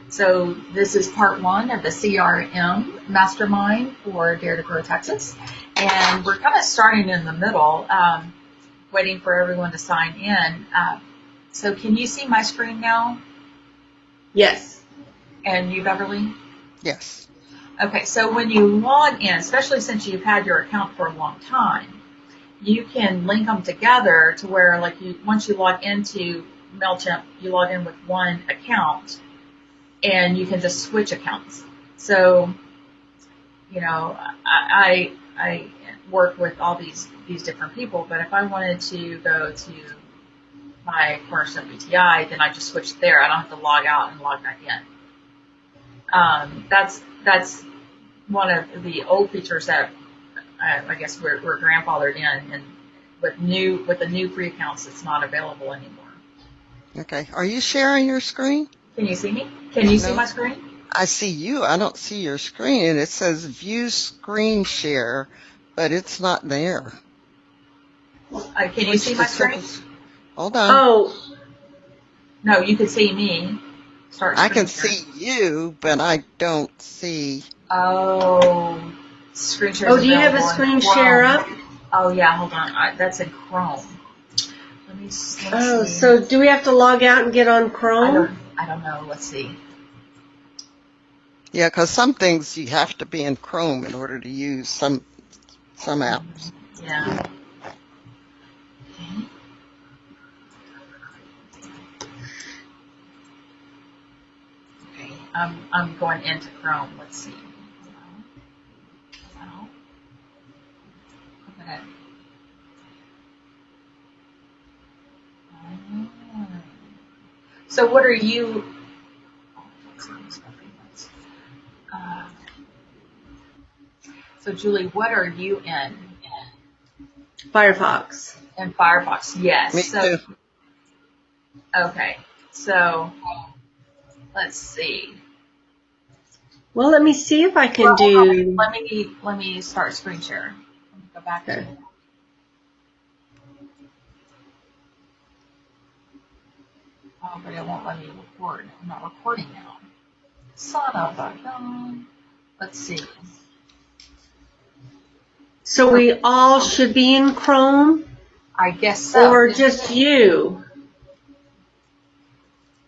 So this is part one of the CRM Mastermind for Dare to Grow Texas. And we're kind of starting in the middle, waiting for everyone to sign in. So can you see my screen now? Yes. And you, Beverly? Yes. Okay, so when you log in, especially since you've had your account for a long time, you can link them together to where, like, once you log into MailChimp, you log in with one account, and you can just switch accounts. So, you know, I work with all these different people, but if I wanted to go to my Cornerstone BTI, then I just switch there. I don't have to log out and log back in. That's one of the old features that I guess we're grandfathered in, and with the new free accounts, it's not available anymore. Okay. Are you sharing your screen? Can you see me? Can you see my screen? I see you. I don't see your screen, and it says view screen share, but it's not there. Can you see my screen? Hold on. Oh. No, you can see me. I can see you, but I don't see. Oh, screen share. Oh, do you have a screen share up? Oh yeah, hold on. That's in Chrome. Let's see. So do we have to log out and get on Chrome? I don't know. Let's see. Yeah, because some things you have to be in Chrome in order to use some apps. Yeah. Okay. I'm going into Chrome. Let's see. So what are you? So Julie, what are you in? Firefox. In Firefox, yes. Me too. Okay. So let's see. Well, let me see if I can do. Let me start screen share. Let me go back to. Oh, but it won't let me record. I'm not recording now. Son of a gun. Let's see. So we all should be in Chrome? I guess so. Or just you?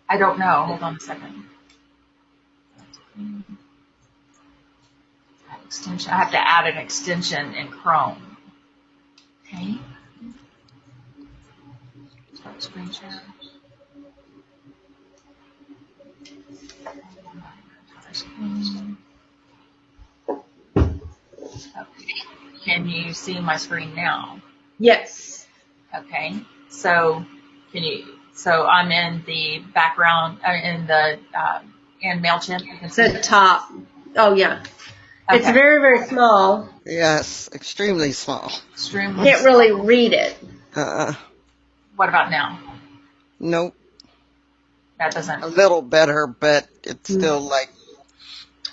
I don't know. Hold on a second. Extension. I have to add an extension in Chrome. Okay. Start screen share. Okay. Can you see my screen now? Yes. Okay. So so I'm in the background, in MailChimp. It's at top. Oh, yeah. Okay. It's very, very small. Yes, extremely small. Extremely. Can't really read it. What about now? Nope. That doesn't. A little better, but it's still like.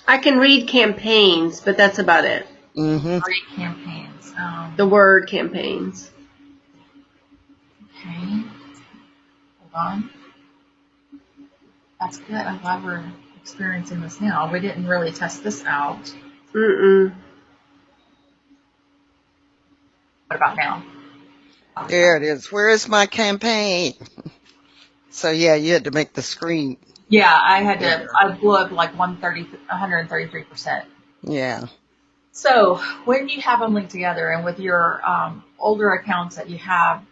I can read campaigns, but that's about it. Mm-hmm. Read campaigns. The word campaigns. Okay. Hold on. That's good. I'm glad we're experiencing this now. We didn't really test this out. Mm-mm. What about now? There it is. Where is my campaign? So yeah, you had to make the screen. Yeah, I blew up like 133%. Yeah. So when you have them linked together, and with your older accounts that you have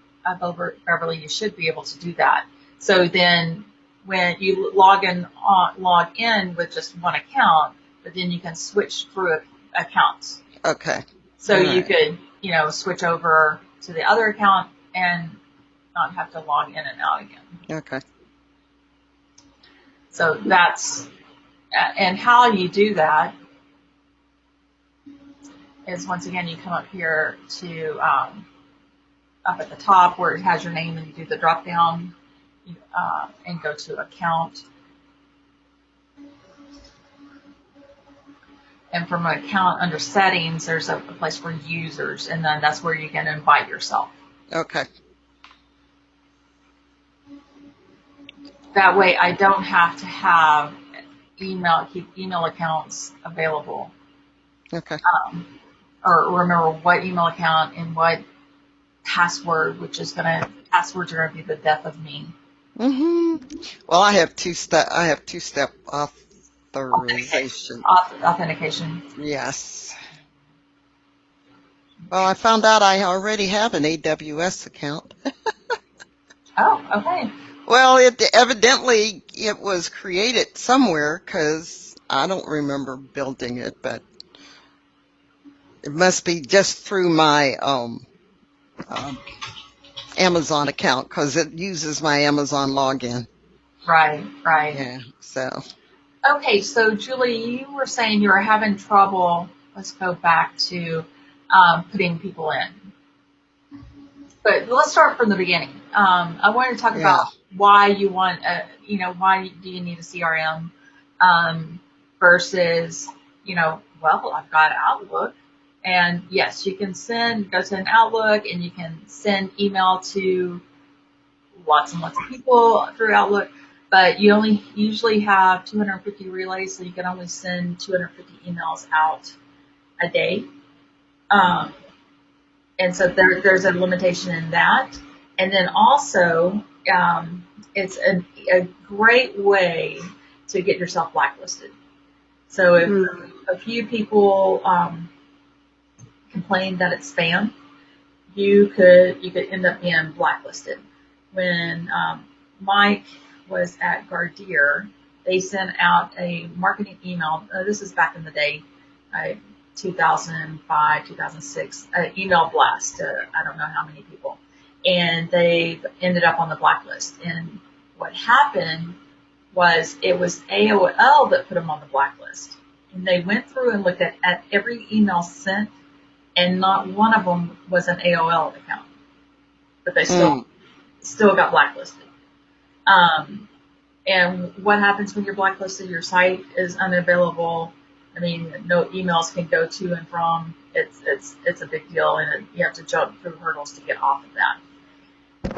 over Beverly, you should be able to do that. So then when you log in with just one account, but then you can switch through accounts. Okay. So you could, switch over to the other account and not have to log in and out again. Okay. So that's, and how you do that is, once again, you come up here to up at the top where it has your name, and you do the drop down and go to account. And from an account under settings, there's a place for users, and then that's where you can invite yourself. Okay. That way I don't have to have keep email accounts available, Okay. or remember what email account and what password, passwords are gonna be the death of me. hmm Well, I have two-step authorization. Authentication. Yes. Well, I found out I already have an AWS account. Oh, okay. Well, it was created somewhere because I don't remember building it, but it must be just through my um, Amazon account because it uses my Amazon login. Right, right. Yeah, so Okay, so Julie, you were saying you were having trouble. Let's go back to putting people in. But let's start from the beginning. I wanted to talk yeah. about why you want why do you need a CRM versus, well, I've got Outlook. And yes, you can go to an Outlook and you can send email to lots and lots of people through Outlook, but you only usually have 250 relays, so you can only send 250 emails out a day. Um, and so there's a limitation in that. And then also, it's a great way to get yourself blacklisted. So if a few people complain that it's spam, you could end up being blacklisted. When Mike was at Gardier, they sent out a marketing email. This is back in the day, 2005, 2006, email blast to I don't know how many people, and they ended up on the blacklist. And what happened was it was AOL that put them on the blacklist, and they went through and looked at every email sent, and not one of them was an AOL account, but they Mm. still got blacklisted. And what happens when you're blacklisted? Your site is unavailable. I mean, no emails can go to and from. It's a big deal, and you have to jump through hurdles to get off of that.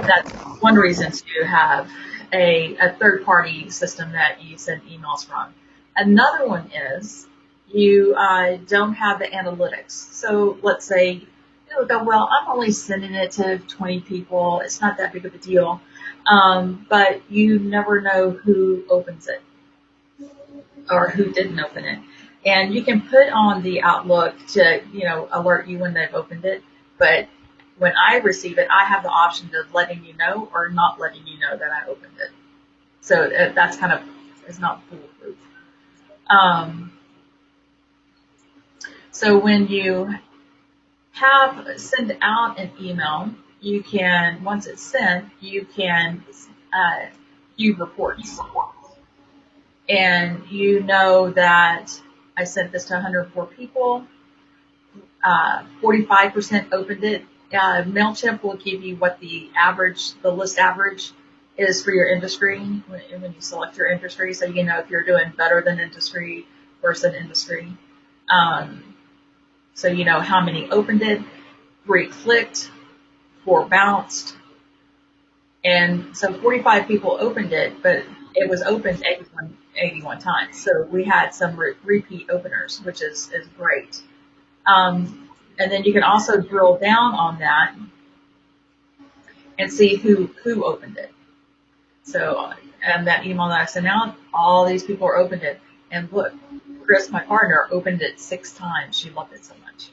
That's one reason to have a third party system that you send emails from. Another one is you don't have the analytics. So let's say you go, well, I'm only sending it to 20 people. It's not that big of a deal. But you never know who opens it or who didn't open it. And you can put on the Outlook to, alert you when they've opened it. But when I receive it, I have the option of letting you know or not letting you know that I opened it. So that's it's not foolproof. So when you send out an email, you can, once it's sent, you can view reports. And you know that I sent this to 104 people, 45% opened it. MailChimp will give you what the list average is for your industry when you select your industry, so you know if you're doing better than industry, worse than industry. So you know how many opened it, 3 clicked, 4 bounced, and so 45 people opened it, but it was opened 81 times. So we had some repeat openers, which is great. And then you can also drill down on that and see who opened it. So, and that email that I sent out, all these people opened it. And look, Chris, my partner, opened it 6 times. She loved it so much.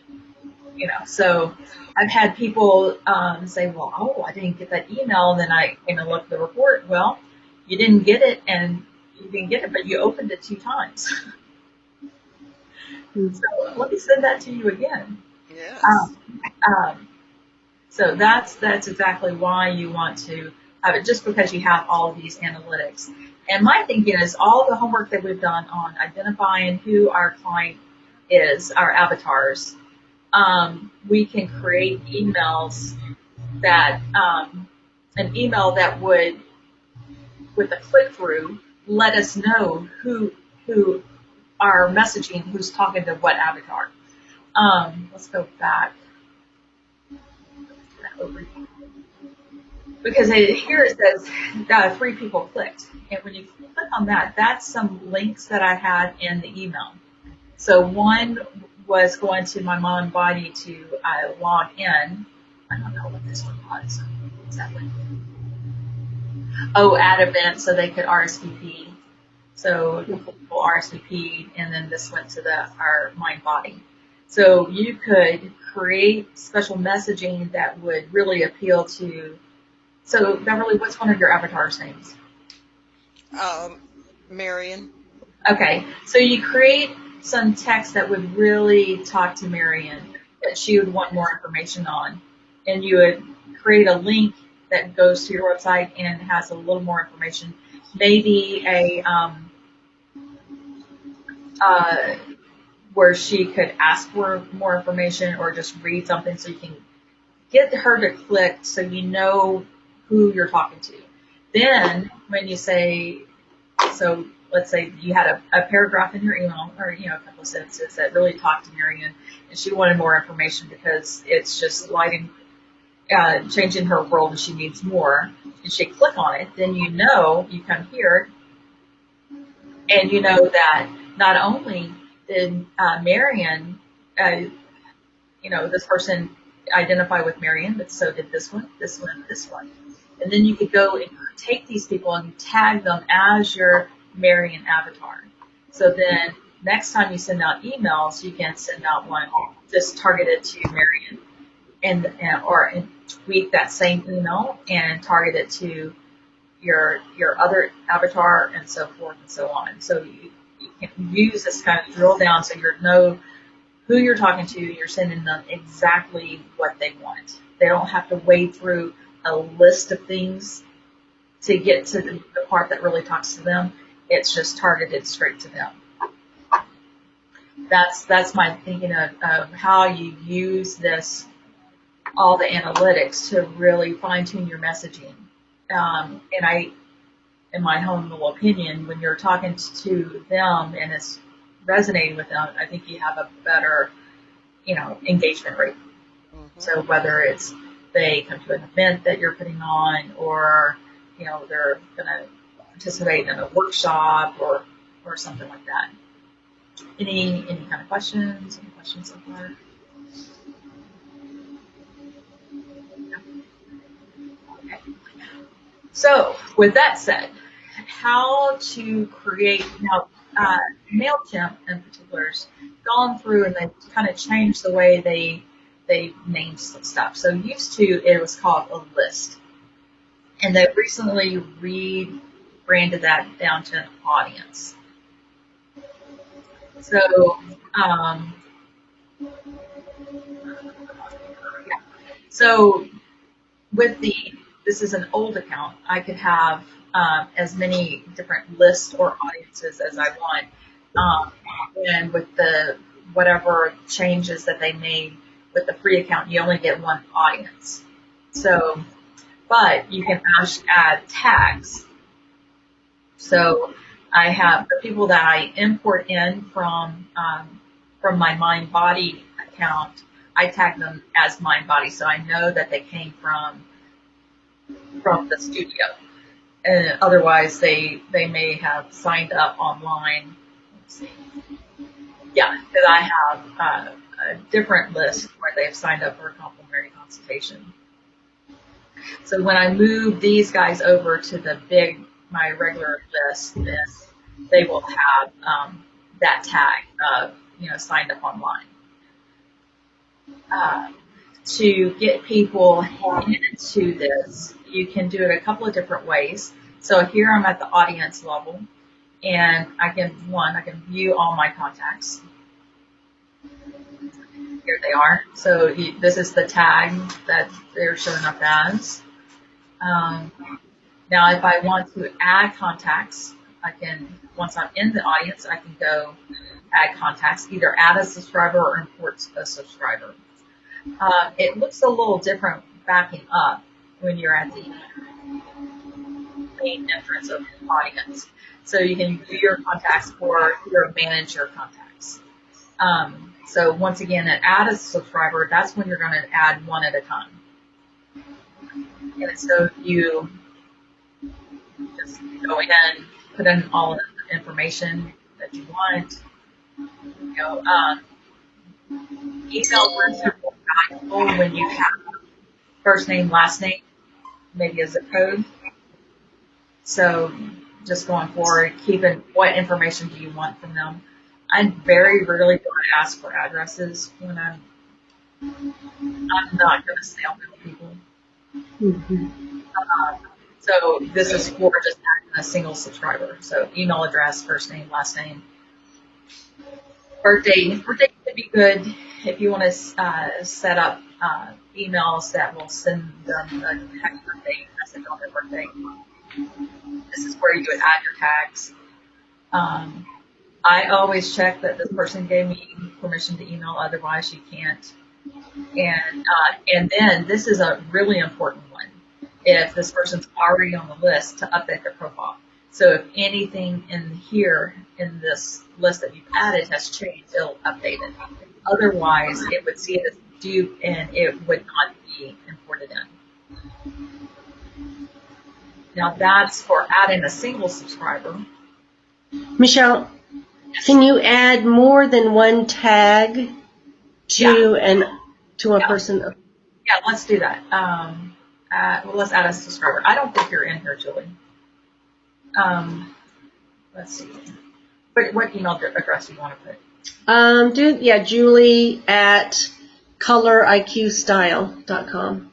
So I've had people say, well, I didn't get that email. And then I looked at the report. Well, you didn't get it, but you opened it 2 times. So let me send that to you again. Yes. So that's exactly why you want to have it, just because you have all of these analytics. And my thinking is all the homework that we've done on identifying who our client is, our avatars, we can create emails that, an email that would, with a click through, let us know who are messaging, who's talking to what avatar. Let's go back. because here it says 3 people clicked. And when you click on that, that's some links that I had in the email. So one was going to my mom body to log in. I don't know what this one was. What's that one? Oh, add event so they could RSVP. So people RSVP'd, and then this went to our mind body. So you could create special messaging that would really appeal to. So Beverly, what's one of your avatar's names? Marion. Okay, so you create some text that would really talk to Marion that she would want more information on, and you would create a link that goes to your website and has a little more information, maybe where she could ask for more information or just read something so you can get her to click so you know who you're talking to. Then when you say, so let's say you had a paragraph in your email or, a couple of sentences that really talked to Marion and she wanted more information because it's just changing her world and she needs more, and she click on it, then you come here and you know that not only did Marion, this person identify with Marion, but so did this one, this one, this one. And then you could go and take these people and tag them as your Marion avatar. So then next time you send out emails, you can send out one just targeted to Marion and tweak that same email and target it to your other avatar and so forth and so on. So you can use this kind of drill down so you know who you're talking to. You're sending them exactly what they want. They don't have to wade through a list of things to get to the part that really talks to them. It's just targeted straight to them. That's my thinking of how you use this, all the analytics to really fine tune your messaging. In my humble opinion, when you're talking to them and it's resonating with them, I think you have a better, engagement rate. Mm-hmm. So whether it's they come to an event that you're putting on, or they're going to participate in a workshop or something like that. Any kind of questions? Any questions so far? Okay. So with that said, how to create now? MailChimp in particular has gone through and they've kind of changed the way they named some stuff. So used to it was called a list, and they recently rebranded that down to an audience. So so with this is an old account, I could have as many different lists or audiences as I want. And with the whatever changes that they made with the free account, you only get one audience. So, but you can add tags. So I have the people that I import in from my Mind Body account. I tag them as Mind Body, so I know that they came from the studio. And otherwise, they may have signed up online. Let's see. Yeah, because I have a different list where they've signed up for a complimentary consultation. So when I move these guys over to my regular list, then they will have that tag of signed up online. To get people into this, you can do it a couple of different ways. So here I'm at the audience level, and I can view all my contacts. Here they are. So this is the tag that they're showing up as. Now, if I want to add contacts, once I'm in the audience, I can go add contacts, either add a subscriber or import a subscriber. It looks a little different backing up when you're at the main entrance of the audience. So you can view your contacts or manage your contacts. So once again, add a subscriber, that's when you're going to add one at a time. And so you just go in, put in all the information that you want. You know, email lists are more valuable when you have first name, last name, maybe a zip code. So just going forward, keeping what information do you want from them. I very rarely do I ask for addresses when I'm not going to snail mail people. Mm-hmm. So this is for just having a single subscriber. So email address, first name, last name, birthday. Birthday could be good if you want to set up emails that will send them a happy birthday message on their birthday. This is where you would add your tags. I always check that this person gave me permission to email, otherwise you can't. And then this is a really important one. If this person's already on the list, to update their profile. So if anything in here in this list that you've added has changed, it'll update it. Otherwise, it would see it as dupe and it would not be imported in. Now that's for adding a single subscriber. Michelle, can you add more than one tag to a person? Yeah, let's do that. Well, let's add a subscriber. I don't think you're in here, Julie. Let's see. What email address do you want to put? Julie at coloriqstyle.com.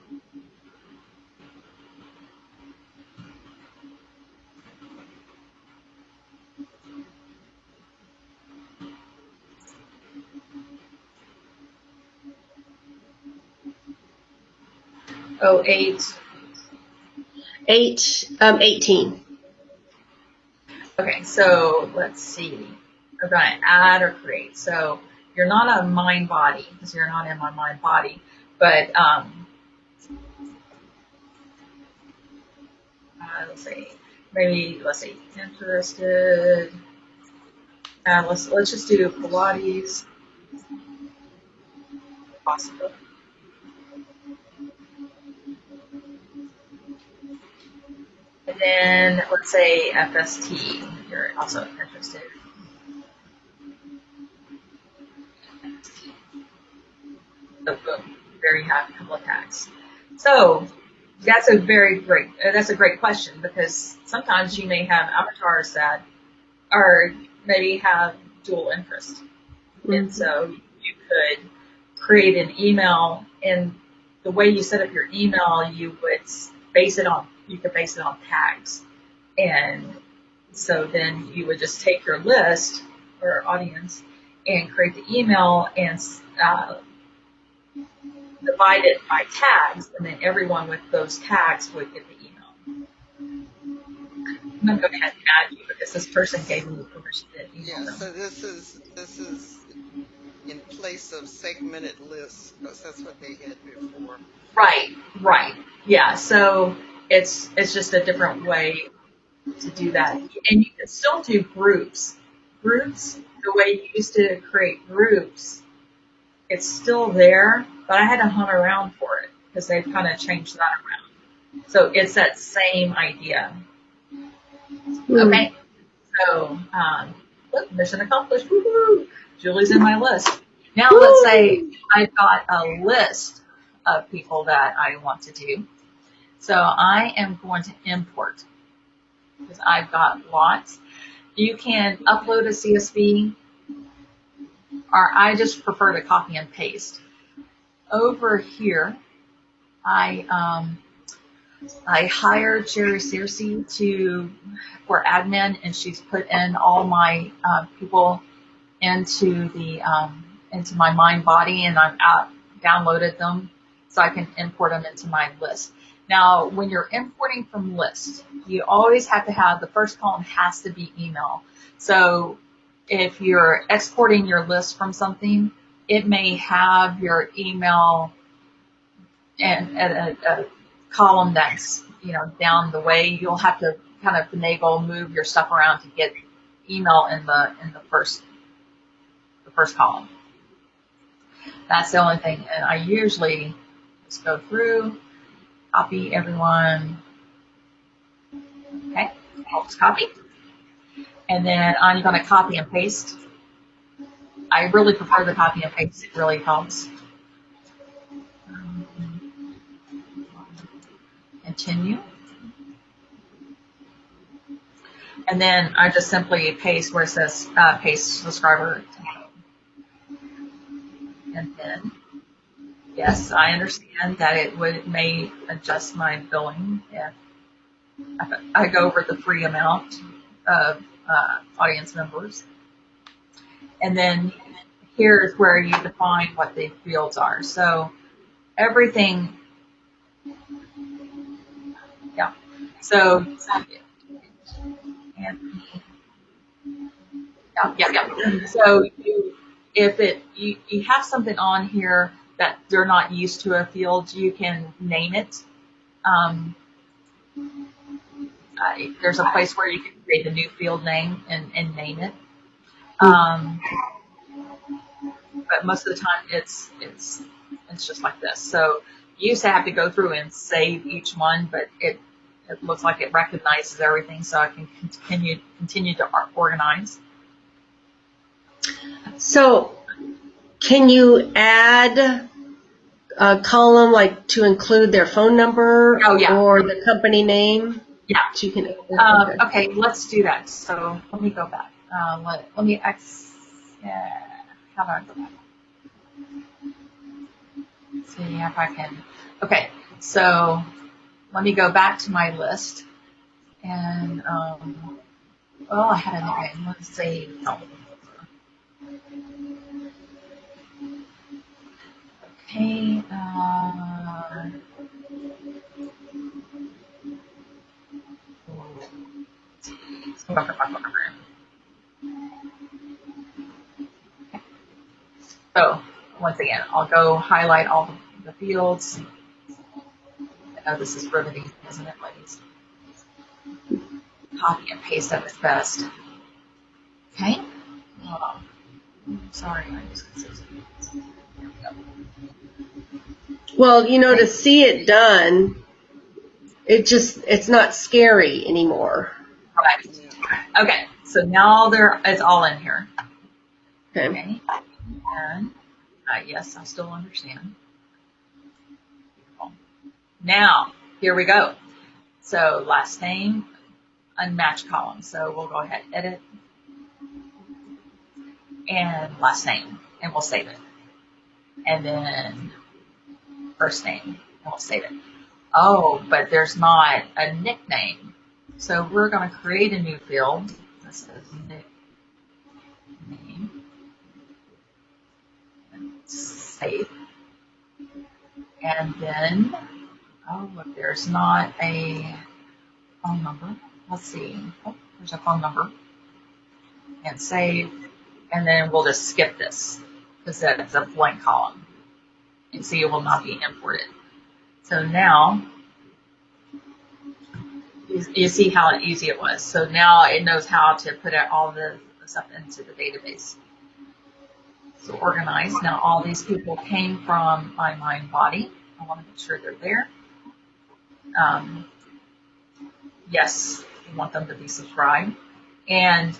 Oh, 18. Okay, so let's see. We're going to add or create. So you're not a mind body because you're not in my mind body, but let's see. Maybe let's see. Interested. Let's just do Pilates. Possible. And then let's say FST. You're also interested. So boom, there you have a couple of tags. So that's a great question, because sometimes you may have avatars that are maybe have dual interest, and so you could create an email, and the way you set up your email, you could base it on tags, and so then you would just take your list or audience and create the email and divide it by tags, and then everyone with those tags would get the email. I'm going to go ahead and add you because this person gave me permission to email them. So this is in place of segmented lists, because that's what they had before. Right. Yeah. So it's just a different way to do that, and you can still do groups. Groups, the way you used to create groups, it's still there, but I had to hunt around for it because they've kind of changed that around. So it's that same idea. Okay. So, look, mission accomplished. Woo-hoo! Julie's in my list. Now let's say I've got a list of people that I want to do. So I am going to import because I've got lots. You can upload a CSV, or I just prefer to copy and paste. Over here, I hired Sherry Searcy for admin, and she's put in all my people into my mind body, and I've downloaded them so I can import them into my list. Now, when you're importing from lists, you always have to have the first column has to be email. So if you're exporting your list from something, it may have your email and a column that's down the way. You'll have to kind of finagle, move your stuff around to get email in the first column. That's the only thing. And I usually just go through copy everyone. Okay, I'll just copy. And then I'm going to copy and paste. I really prefer the copy and paste. It really helps. Continue. And then I just simply paste where it says paste subscriber. And then, yes, I understand that it may adjust my billing if I go over the free amount of audience members. And then here's where you define what the fields are. So everything, yeah. So, Anthony, yeah. So you have something on here that they're not used to a field, you can name it. There's a place where you can create the new field name and name it. But most of the time it's just like this. So you used to have to go through and save each one, but it looks like it recognizes everything, so I can continue to organize. So can you add a column like to include their phone number or the company name? Yeah. So you can, okay, let's do that. So let me go back. Let me how do I go back? See if I can. Okay, so let me go back to my list. And, I had a nickname. Let's see. Okay, so once again, I'll go highlight all the fields. I know this is riveting, isn't it, ladies? Copy and paste at its best. Okay. Hold on. Sorry, I just well, to see it done, it's not scary anymore. Right. Okay, so now it's all in here. Okay. And yes, I still understand. Now, here we go. So last name, unmatched column. So we'll go ahead, edit, and last name, and we'll save it. And then first name, and we'll save it. Oh, but there's not a nickname. So we're going to create a new field. This is nickname. Save. And then, oh, look, there's not a phone number. Let's see. Oh, there's a phone number. And save. And then we'll just skip this because that's a blank column. And so it will not be imported. So now, you see how easy it was. So now it knows how to put all the stuff into the database. So organize. Now all these people came from my mind body. I want to make sure they're there. Yes, we want them to be subscribed. And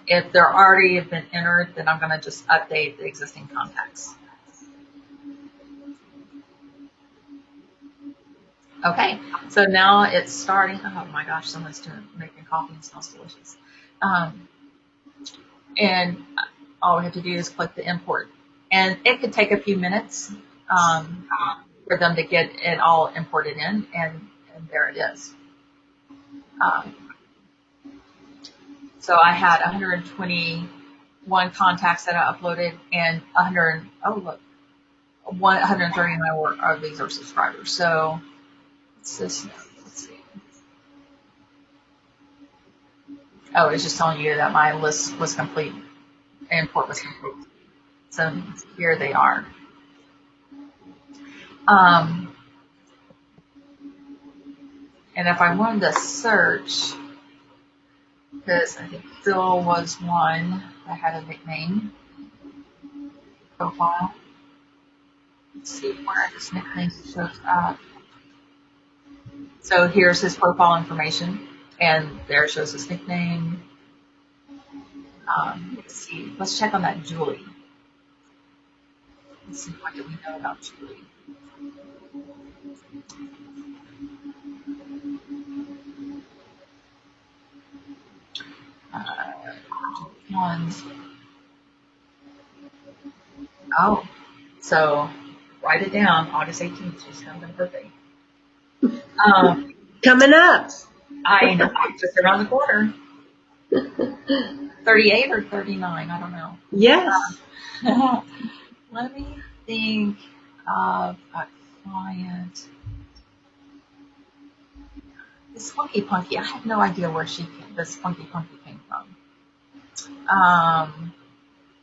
if they're already have been entered, then I'm going to just update the existing contacts. Okay, so now it's starting. Oh my gosh, someone's making coffee and smells delicious. And all we have to do is click the import. And it could take a few minutes for them to get it all imported in, and there it is. So I had 121 contacts that I uploaded, and 139 of these are subscribers. So let's see. Oh, it's just telling you that my list was complete, import was complete. So here they are. And if I wanted to search, because I think Phil was one that had a nickname profile. Let's see where this nickname shows up. So here's his profile information, and there it shows his nickname. Let's see. Let's check on that Julie. Let's see, what do we know about Julie? Ones. Oh, so write it down. August 18th. She's having a birthday. Coming up. I know, just around the corner. 38 or 39, I don't know. Yes. Let me think of a client. This Funky Punky, I have no idea where this Funky Punky came from.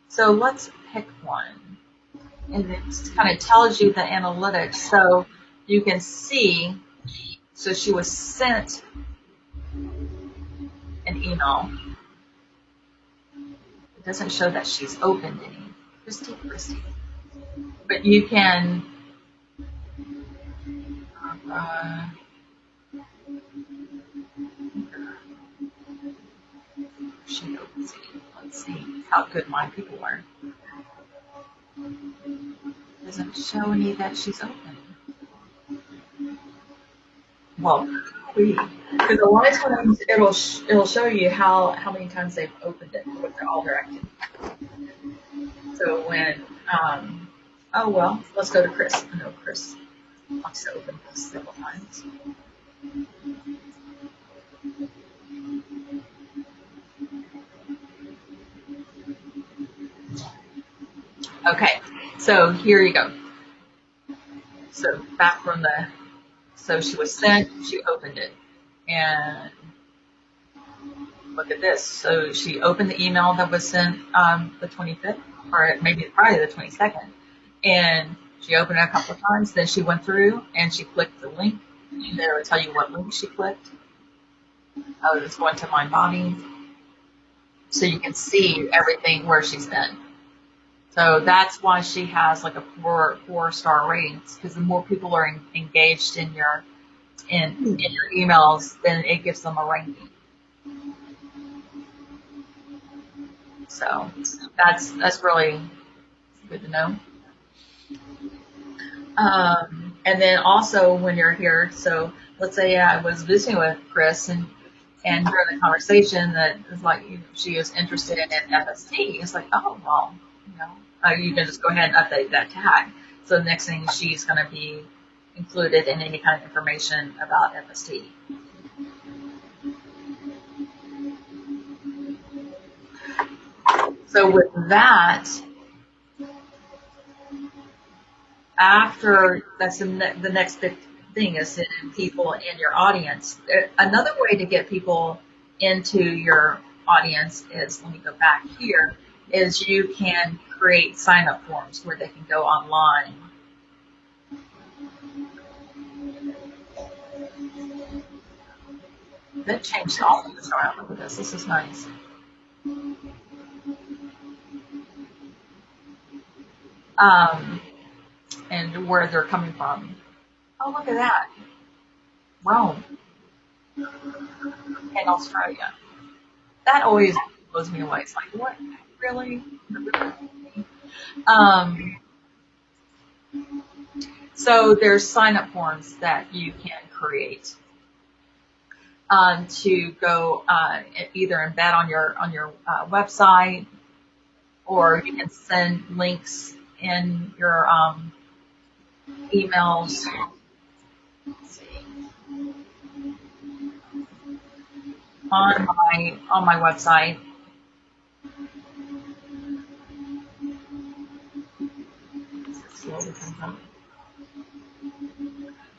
So let's pick one. And it kind of tells you the analytics. So you can see, so she was sent an email. It doesn't show that she's opened any. Christy. But you can she opens it. Let's see how good my people are. Doesn't show any that she's open. Well, because a lot of times it'll show you how many times they've opened it with all their activity. So when oh well, let's go to Chris. I know Chris wants to open this several times. Okay, so here you go. So back from so she was sent, she opened it, and look at this. So she opened the email that was sent the 25th, or maybe probably the 22nd, and she opened it a couple of times. Then she went through and she clicked the link. And there will tell you what link she clicked. Oh, it's going to my body, so you can see everything where she's been. So that's why she has like a four-star rating, because the more people are engaged in your emails, then it gives them a ranking. So that's really good to know. And then also when you're here, so let's say I was visiting with Chris and during the conversation that is like she is interested in FST. It's like, oh well, you can just go ahead and update that tag. So the next thing, she's going to be included in any kind of information about FST. So with that, after that's the next big thing is in people in your audience. Another way to get people into your audience is, let me go back here, is you can create sign-up forms where they can go online. That changed all of this around. Look at this. This is nice. And where they're coming from. Oh, look at that. Rome and Australia. That always blows me away. It's like, what? Really? So there's sign-up forms that you can create to go either embed on your website, or you can send links in your emails. Let's see. On my website.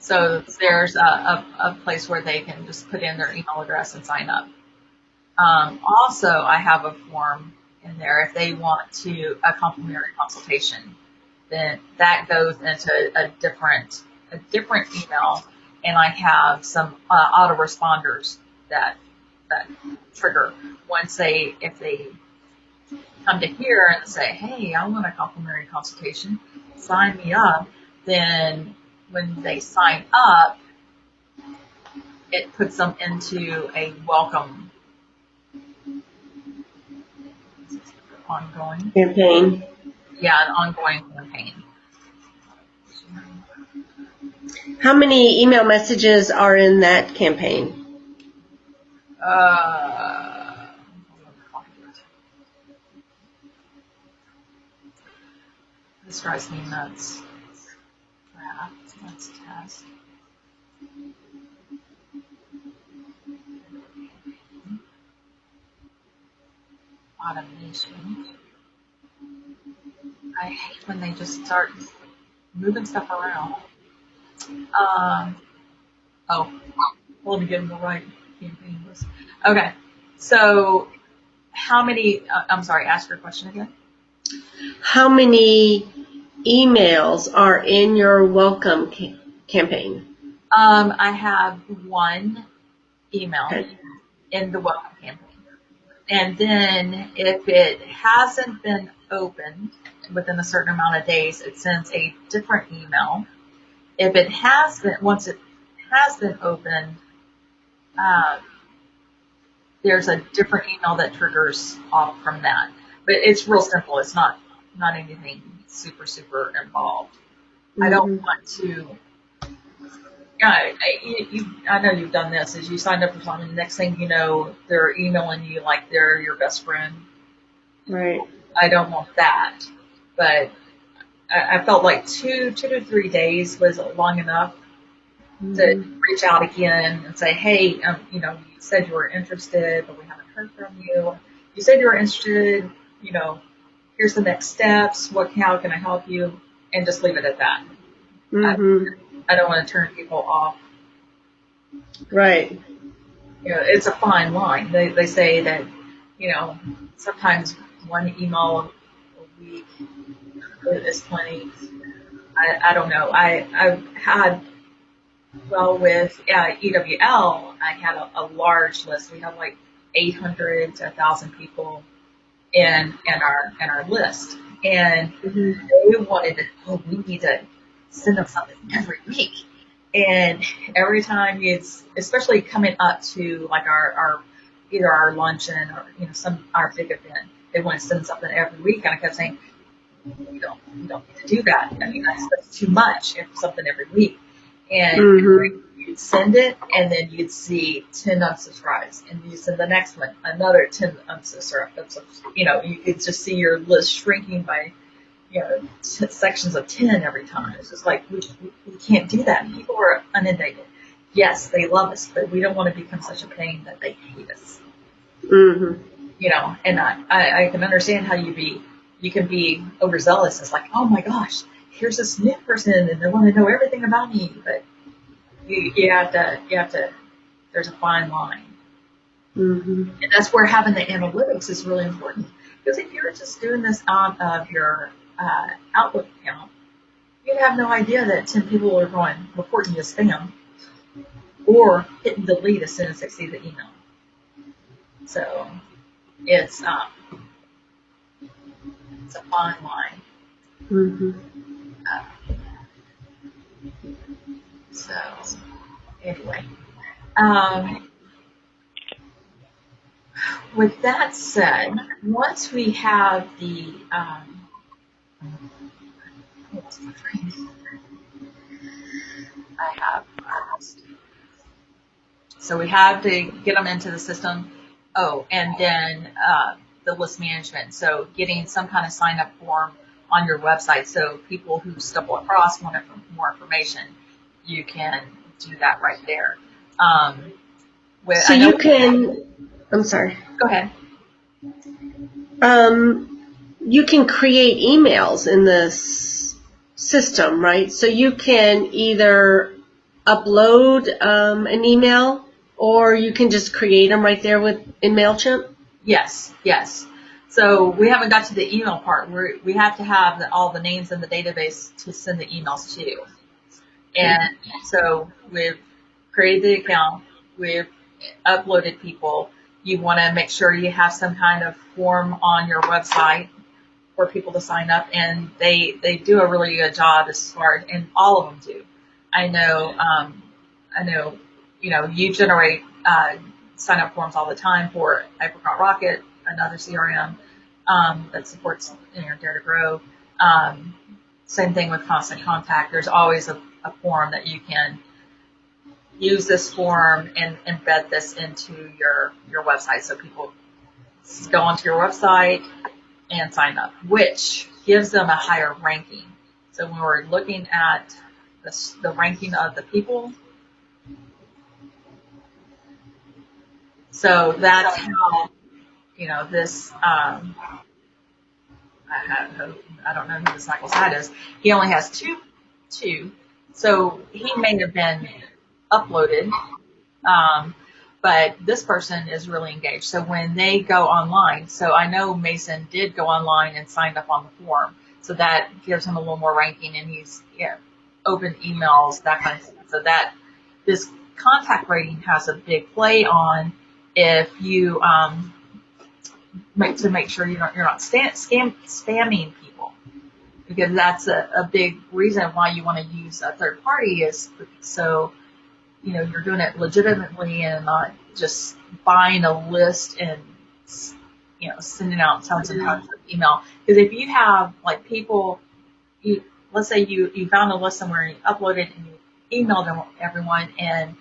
So there's a place where they can just put in their email address and sign up. Also, I have a form in there if they want a complimentary consultation. Then that goes into a different email, and I have some autoresponders that trigger once if they come to here and say, hey, I want a complimentary consultation, sign me up. Then when they sign up, it puts them into a welcome ongoing campaign. Yeah, an ongoing campaign. How many email messages are in that campaign? This drives me nuts. Let's test. Automation. I hate when they just start moving stuff around. Oh, let me get in the right campaign list. Okay, so how many? I'm sorry. Ask your question again. How many emails are in your welcome campaign? I have one email in the welcome campaign. And then if it hasn't been opened within a certain amount of days, it sends a different email. If it has been, once it has been opened, there's a different email that triggers off from that. But it's real simple. It's not anything super, super involved. Mm-hmm. I don't want to. Yeah, I know you've done this. Is you signed up for something, the next thing you know, they're emailing you like they're your best friend. Right. I don't want that. But I felt like 2 to 3 days was long enough to reach out again and say, hey, you said you were interested, but we haven't heard from you. You said you were interested, here's the next steps. How can I help you? And just leave it at that. Mm-hmm. I don't want to turn people off. Right. It's a fine line. They say that, sometimes one email a week is plenty. I don't know. I've had, with EWL, I had a large list. We had like 800 to 1,000 people in our list. And they wanted we need to send them something every week. And every time especially coming up to like our either our luncheon or our big event, they want to send something every week. And I kept saying, you don't need to do that. I mean, that's too much. If something every week. And you'd send it, and then you'd see 10 unsubscribes, and you send the next one, another 10 unsubscribes. You could just see your list shrinking by, sections of 10 every time. It's just like, we can't do that. People are inundated. Yes, they love us, but we don't want to become such a pain that they hate us. And I can understand how you can be overzealous. It's like, oh my gosh, here's this new person and they want to know everything about me, but you have to, there's a fine line. And that's where having the analytics is really important. Because if you're just doing this out of your Outlook account, you'd have no idea that 10 people are reporting you spam or hitting delete as soon as they see the email. So it's a fine line. So anyway, with that said, once we have the so we have to get them into the system. Oh, and then the list management. So getting some kind of sign up form on your website, so people who stumble across want more information, you can do that right there. I'm sorry. Go ahead. You can create emails in this system, right? So you can either upload an email, or you can just create them right there in MailChimp? Yes. So we haven't got to the email part. We have to have all the names in the database to send the emails to. And so we've created the account, we've uploaded people. You want to make sure you have some kind of form on your website for people to sign up, and they do a really good job as far as, and all of them do. I know you generate sign up forms all the time for Apricot Rocket, another CRM that supports Dare to Grow. Same thing with Constant Contact. There's always a form that you can use this form and embed this into your website, so people go onto your website and sign up, which gives them a higher ranking. So when we're looking at the ranking of the people, so that's how, this, I don't know who this Michael Side is. He only has two. So he may have been uploaded, but this person is really engaged. So when they go online, so I know Mason did go online and signed up on the form. So that gives him a little more ranking, and he's open emails, that kind of stuff. So that this contact rating has a big play on if you make sure you're not spamming people, because that's a big reason why you want to use a third party, is so you're doing it legitimately and not just buying a list and sending out tons and tons of email. Because if you have people, let's say you found a list somewhere and you uploaded and you emailed everyone, and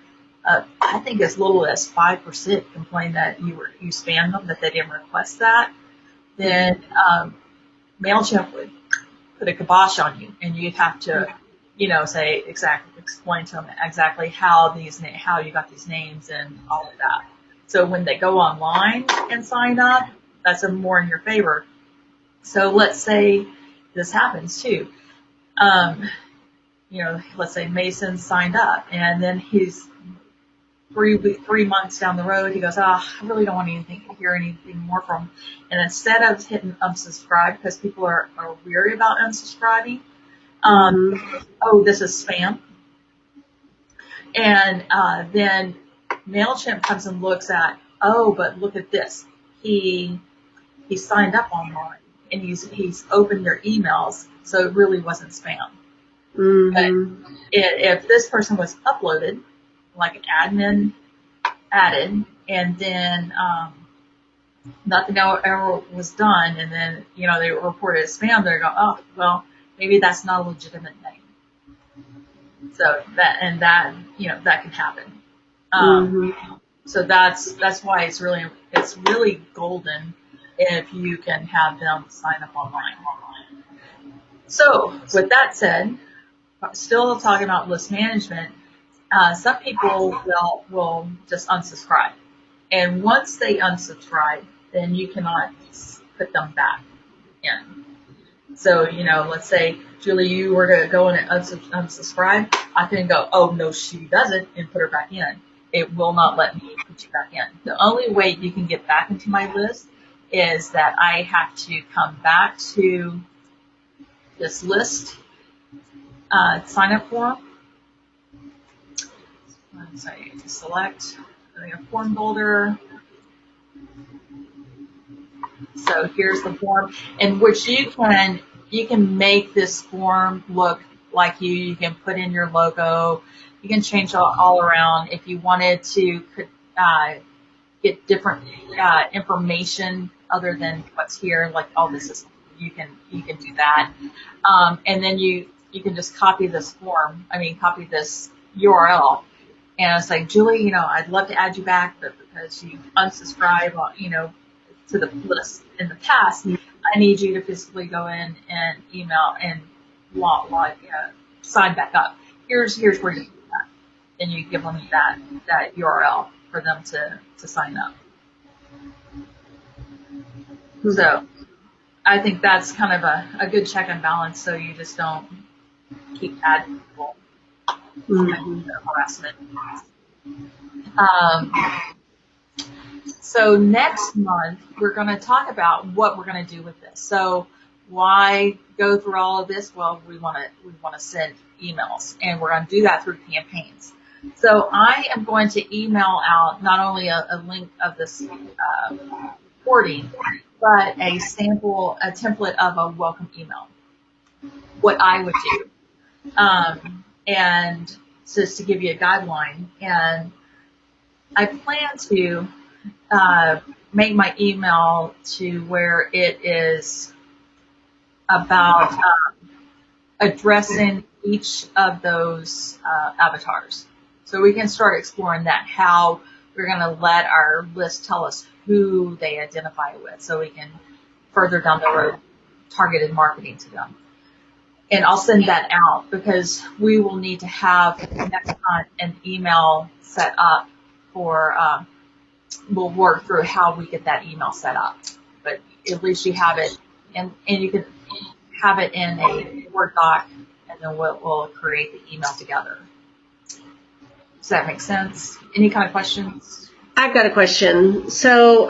I think as little as 5% complained that you spammed them, that they didn't request that, then MailChimp would put a kibosh on you, and you'd have to explain to them exactly how you got these names and all of that. So when they go online and sign up, that's more in your favor. So let's say this happens too. Let's say Mason signed up, and then he's 3 months down the road, he goes, I really don't want to hear anything more from him. And instead of hitting unsubscribe, because people are weary about unsubscribing, this is spam. And then MailChimp comes and looks at, but look at this. He signed up online, and he's opened their emails, so it really wasn't spam. Mm-hmm. But if this person was uploaded, like an admin added, and then nothing ever was done, and then they were reported as spam, they go, maybe that's not a legitimate name. So that can happen. So that's why it's really golden if you can have them sign up online. So with that said, still talking about list management, some people will just unsubscribe, and once they unsubscribe, then you cannot put them back in. So let's say Julie, you were to go in and unsubscribe, I can go, oh no, she doesn't, and put her back in. It will not let me put you back in. The only way you can get back into my list is that I have to come back to this list sign up form. So I need to select a form builder. So here's the form, in which you can make this form look like you. You can put in your logo. You can change all around. If you wanted to get different information other than what's here, like this is, you can do that. And then you can just copy this copy this URL. And it's like, Julie, I'd love to add you back, but because you unsubscribed, to the list in the past, I need you to physically go in and email and sign back up. Here's where you do that. And you give them that URL for them to sign up. So I think that's kind of a good check and balance, so you just don't keep adding people. Harassment. So next month, we're going to talk about what we're going to do with this. So why go through all of this? Well, we want to send emails, and we're going to do that through campaigns. So I am going to email out not only a link of this recording, but a template of a welcome email. What I would do. And just to give you a guideline. And I plan to make my email to where it is about addressing each of those avatars. So we can start exploring that, how we're going to let our list tell us who they identify with, so we can further down the road targeted marketing to them. And I'll send that out because we will need to have next time an email set up for, we'll work through how we get that email set up. But at least you have it, and you can have it in a Word doc, and then we'll create the email together. Does that make sense? Any kind of questions? I've got a question. So,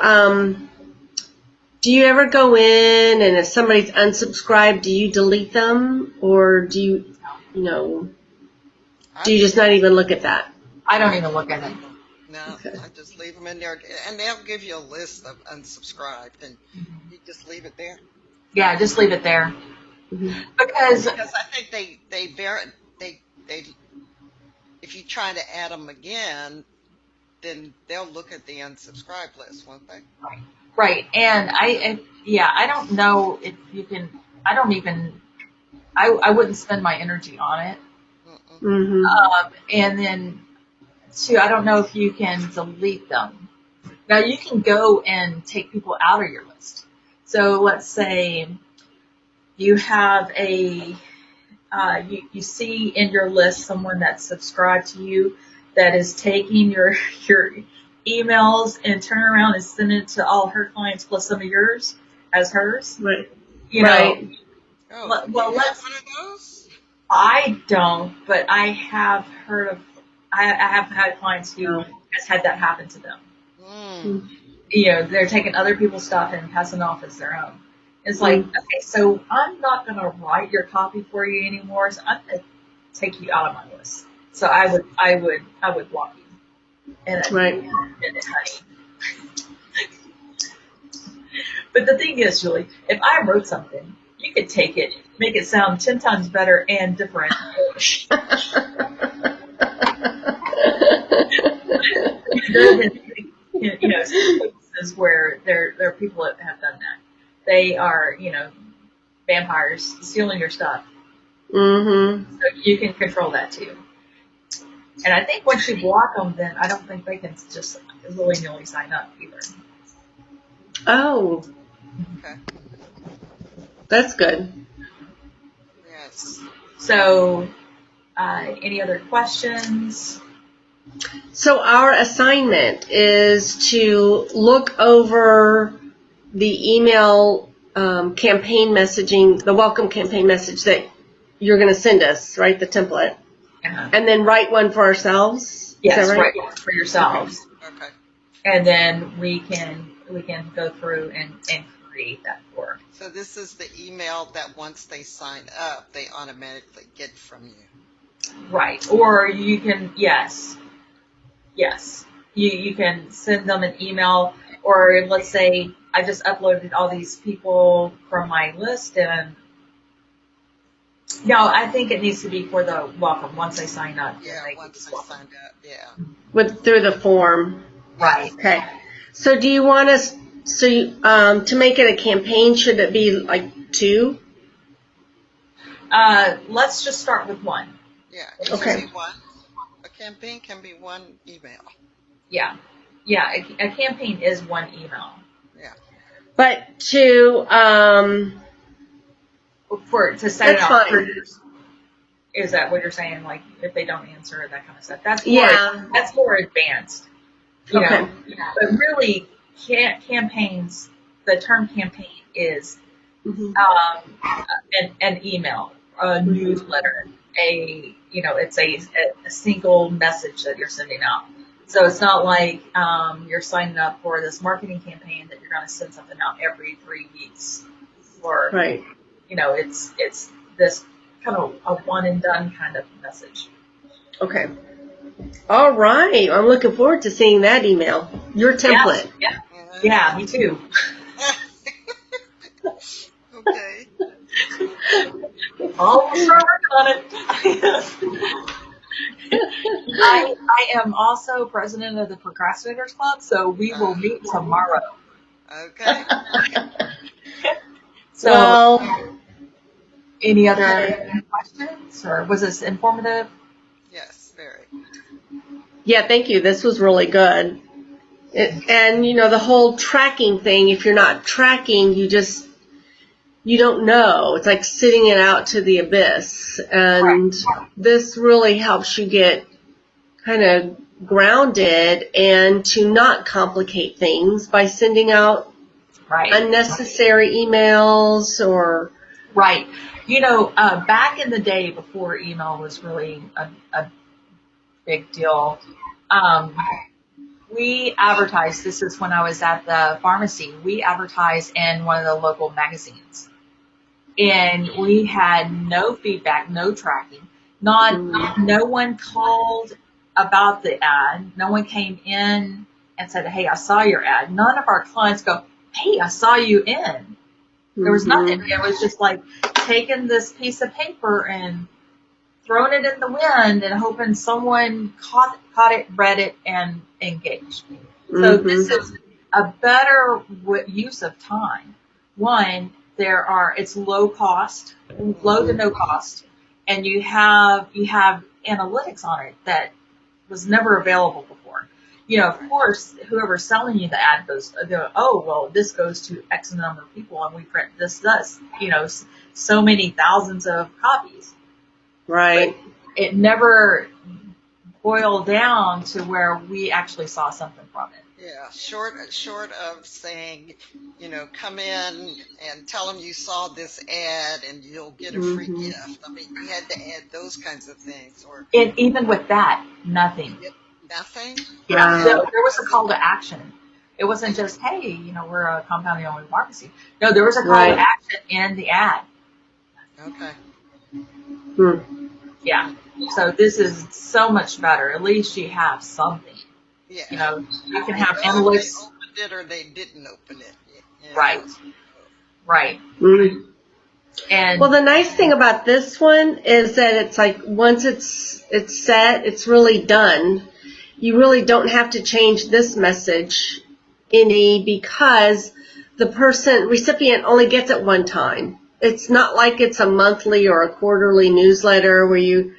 do you ever go in and if somebody's unsubscribed, do you delete them, or do you just not even look at that? I don't even look at it. No, okay. I just leave them in there, and they'll give you a list of unsubscribed, and you just leave it there. Yeah, just leave it there. Mm-hmm. Because I think they if you try to add them again, then they'll look at the unsubscribe list, won't they? Right. And I don't know if you can, I wouldn't spend my energy on it. Mm-hmm. And then two, I don't know if you can delete them. Now you can go and take people out of your list. So let's say you have you see in your list someone that's subscribed to you that is taking your emails and turn around and send it to all her clients plus some of yours as hers. Right. You know. Right. Oh, well, let's. One of those? I don't, but I have heard of. I have had clients who has had that happen to them. Mm. You know, they're taking other people's stuff and passing it off as their own. It's like, okay, so I'm not going to write your copy for you anymore, so I'm going to take you out of my list. So I would block you. And right. But the thing is, Julie, if I wrote something, you could take it, make it sound 10 times better and different. There have been, cases where there are people that have done that. They are, vampires stealing your stuff. Mm-hmm. So you can control that too. And I think once you block them, then I don't think they can just willy-nilly sign up either. Oh. Okay. That's good. Yes. So, any other questions? So our assignment is to look over the email campaign messaging, the welcome campaign message that you're going to send us, right? The template. Uh-huh. And then write one for ourselves? Yes, is that right? write one for yourselves. Okay. And then we can go through and create that for. So this is the email that once they sign up, they automatically get from you. Right. Or you can, yes. You can send them an email, or let's say I just uploaded all these people from my list, and no, I think it needs to be for the welcome once they sign up. Yeah, once they signed up, yeah. Through the form. Right. Okay. So do you want us, to make it a campaign, should it be like 2? Let's just start with 1. Yeah, it Okay. can be 1. A campaign can be 1 email. Yeah. A campaign is 1 email. Yeah. But to set it up. fine. Is that what you're saying? Like if they don't answer, that kind of stuff. That's more advanced. You know. But really, campaigns. The term campaign is an email, a newsletter, it's a single message that you're sending out. So it's not like you're signing up for this marketing campaign that you're going to send something out every 3 weeks, or it's this kind of a one and done kind of message. Okay. All right. I'm looking forward to seeing that email. Your template. Yeah, me too. Okay. I'll start working on it. I am also president of the Procrastinators Club, so we will meet tomorrow. Okay. So, Well, any other questions, or was this informative? Yes, very. yeah, thank you. This was really good. And, the whole tracking thing, if you're not tracking, you don't know. It's like sitting it out to the abyss. And this really helps you get kind of grounded and to not complicate things by sending out unnecessary emails or... Right. Back in the day before email was really a big deal, we advertised, this is when I was at the pharmacy, we advertised in one of the local magazines. And we had no feedback, no tracking. No one called about the ad. No one came in and said, hey, I saw your ad. None of our clients go, hey, I saw you in. There was nothing. It was just like taking this piece of paper and throwing it in the wind and hoping someone caught it, read it, and engaged. So this is a better use of time. One, it's low to no cost, and you have analytics on it that was never available before. Of course, whoever's selling you the ad goes, oh, well, this goes to X number of people, and we print this, so many thousands of copies. Right. But it never boiled down to where we actually saw something from it. Yeah, short of saying, come in and tell them you saw this ad and you'll get a free gift. I mean, you had to add those kinds of things. And even with that, nothing. Nothing? Yeah, there was a call to action. It wasn't just, hey, we're a compounding only pharmacy. No, there was a call to action in the ad. Okay. Yeah. So this is so much better. At least you have something. Yeah. You can have analytics. They opened it or they didn't open it. Right. Right. And well, the nice thing about this one is that it's like once it's set, it's really done. You really don't have to change this message any because the recipient only gets it one time. It's not like it's a monthly or a quarterly newsletter where you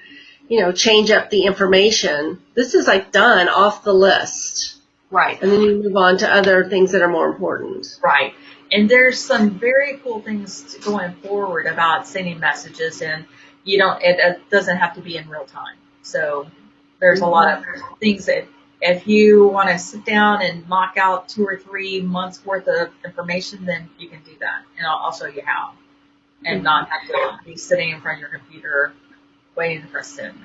change up the information. This is like done off the list. Right. And then you move on to other things that are more important. Right. And there's some very cool things going forward about sending messages, and it doesn't have to be in real time. So there's a lot of things that if you want to sit down and knock out 2 or 3 months worth of information, then you can do that. And I'll show you how. And not have to be sitting in front of your computer waiting to press send.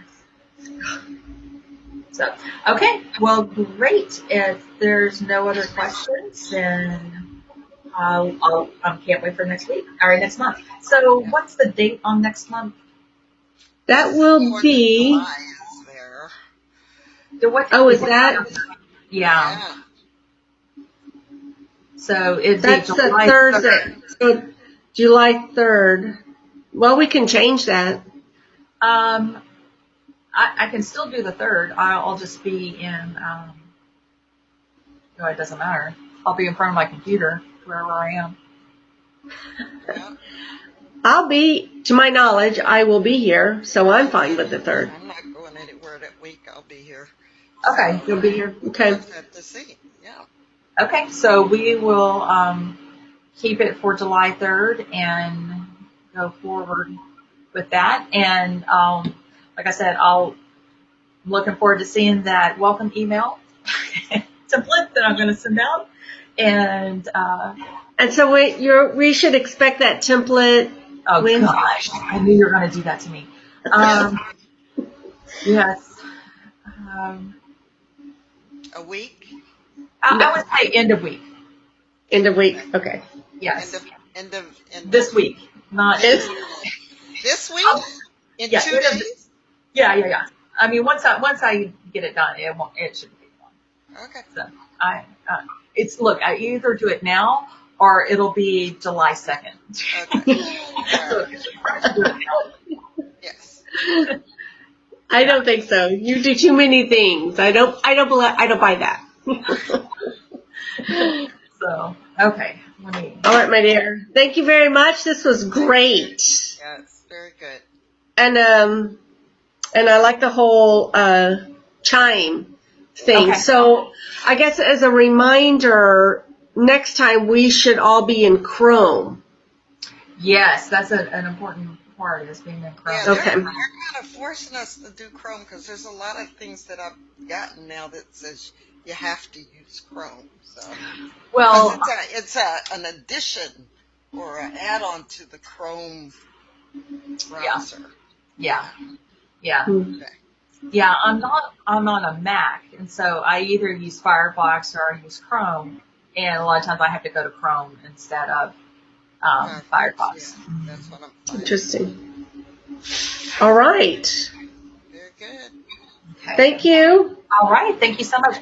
So, okay. Well, great. If there's no other questions, then I can't wait for next week. Or next month. So what's the date on next month? That will be... July is there. Is that? Yeah. So it's That's July a Thursday. So July 3rd. Well, we can change that. I can still do the 3rd. I'll just be in, it doesn't matter. I'll be in front of my computer, wherever I am. I'll be, to my knowledge, I will be here, so I'm fine with the 3rd. I'm not going anywhere that week. I'll be here. Okay. You'll be here? Okay. We'll have to see. Yeah. Okay, so we will keep it for July 3rd and go forward with that. And like I said, I'm looking forward to seeing that welcome email template that I'm going to send out. And so we should expect that template. Oh gosh, I knew you were going to do that to me. Yes. A week? I would say end of week. End of week. Okay. Yes. End of this week, not this week. In 2 days. Yeah. I mean, once I get it done, it shouldn't take long. Okay. So I either do it now or it'll be July 2nd. Okay. So, yes. I don't think so. You do too many things. I don't buy that. So, okay. Let me. All right, my dear. Thank you very much. This was great. Yes, very good. And I like the whole chime thing. Okay. So I guess as a reminder, next time we should all be in Chrome. Yes, that's an important part is being in Chrome. Yeah, Okay. they're kind of forcing us to do Chrome because there's a lot of things that I've gotten now that says you have to use Chrome. So, Well, it's an addition or an add-on to the Chrome browser. yeah. Hmm. Okay. Yeah, I'm on a Mac, and so I either use Firefox or I use Chrome, and a lot of times I have to go to Chrome instead of Firefox. Yeah, that's what I'm finding. Interesting. All right. Very good. Okay. Thank you. All right. Thank you so much.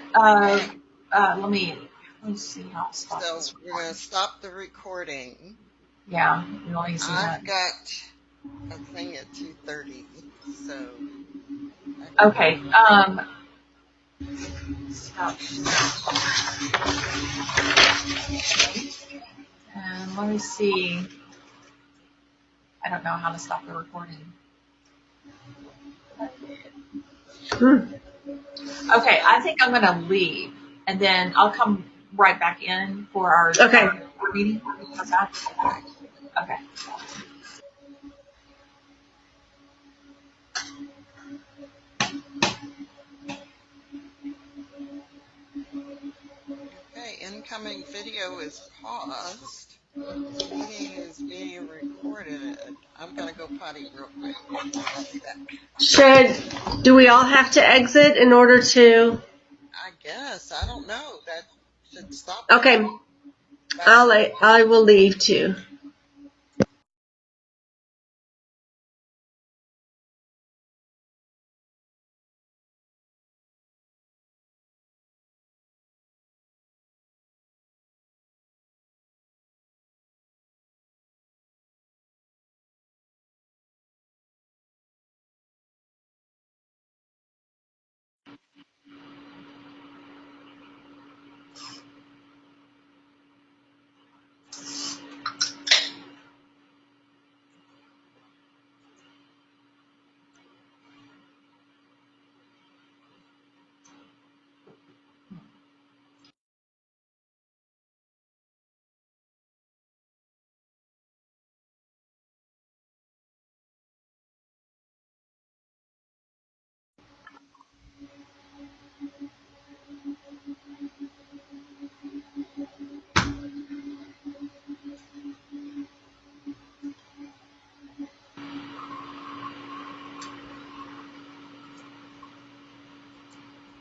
Let me see how I'll stop. So we're going to stop the recording. Yeah, you only see I've that. got a thing at 2:30, so. Okay. Stop. And let me see. I don't know how to stop the recording. Okay, I think I'm going to leave, and then I'll come right back in for our meeting. How's that? Okay. Okay, incoming video is paused. The meeting is being recorded. I'm going to go potty real quick. I'll be back. Do we all have to exit in order to? I guess. I don't know. That should stop. Okay. I will leave too.